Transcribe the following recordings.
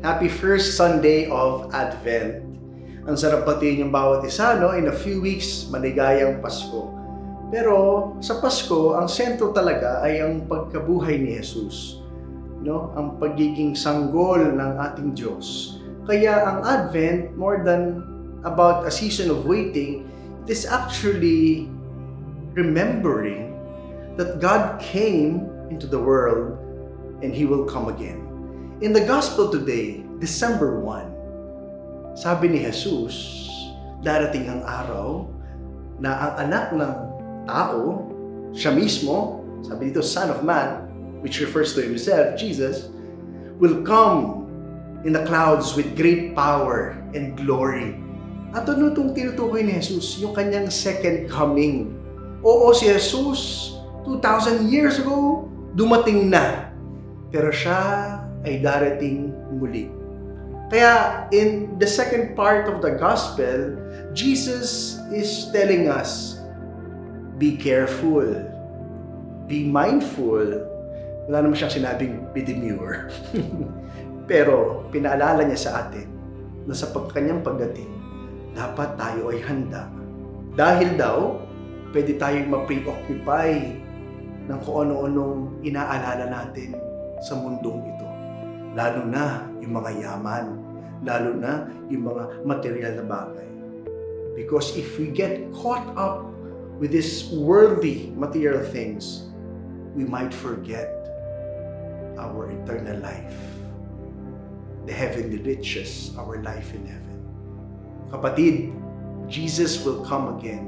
Happy first Sunday of Advent. Ang sarap patiin yung bawat isa, no? In a few weeks, maligayang Pasko. Pero sa Pasko, ang sentro talaga ay ang pagkabuhay ni Jesus, no? Ang pagiging sanggol ng ating Diyos. Kaya ang Advent, more than about a season of waiting, it is actually remembering that God came into the world and He will come again. In the Gospel today, December 1, sabi ni Jesus, darating ang araw na ang anak ng tao, siya mismo, sabi dito, Son of Man, which refers to Himself, Jesus, will come in the clouds with great power and glory. At ano itong tinutukoy ni Jesus? Yung kanyang second coming. Oo, si Jesus, 2,000 years ago, dumating na. Pero siya ay darating muli. Kaya in the second part of the gospel, Jesus is telling us, be careful, be mindful. Wala naman siyang sinabing be demure. Pero pinaalala niya sa atin na sa kanyang pagdating, dapat tayo ay handa. Dahil daw, pwede tayong ma-preoccupy ng kung ano-anong inaalala natin sa mundong ito. Lalo na yung mga yaman, lalo na yung mga material na bagay. Because if we get caught up with these worldly material things, we might forget our eternal life, the heavenly riches, our life in heaven. Kapatid, Jesus will come again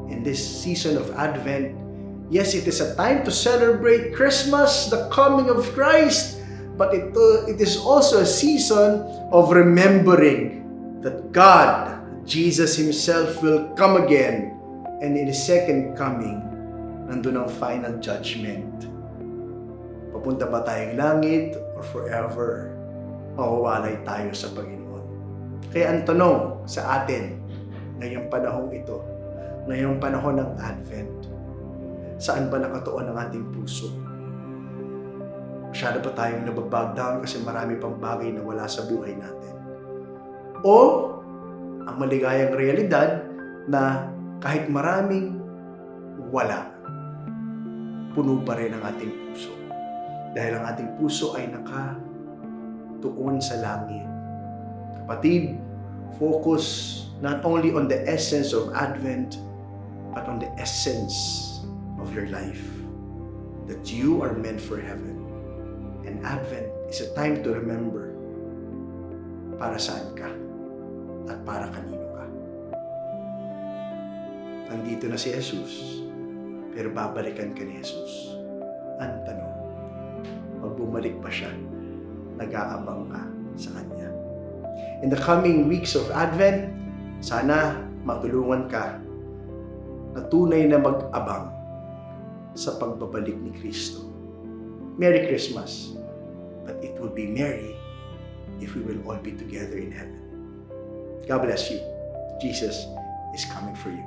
in this season of Advent. Yes, it is a time to celebrate Christmas, the coming of Christ, but it is also a season of remembering that God, Jesus Himself, will come again, and in His second coming, nandun ang final judgment. Papunta ba tayong langit or forever mawawalay tayo sa Panginoon? Kaya ang tanong sa atin ngayong panahong ito, ngayong panahon ng Advent, saan ba nakatuon ang ating puso? Masyado pa tayong nababag down kasi marami pang bagay na wala sa buhay natin. O ang maligayang realidad na kahit maraming wala, puno pa rin ang ating puso. Dahil ang ating puso ay nakatuon sa langit. Kapatid, focus not only on the essence of Advent, but on the essence of your life. That you are meant for heaven. And Advent is a time to remember para saan ka at para kanino ka. Nandito na si Jesus, pero babalikan ka ni Jesus. Ang tanong, pag bumalik pa siya, nag-aabang ka sa Kanya. In the coming weeks of Advent, sana matulungan ka na tunay na mag-abang sa pagbabalik ni Kristo. Merry Christmas, but it will be merry if we will all be together in heaven. God bless you. Jesus is coming for you.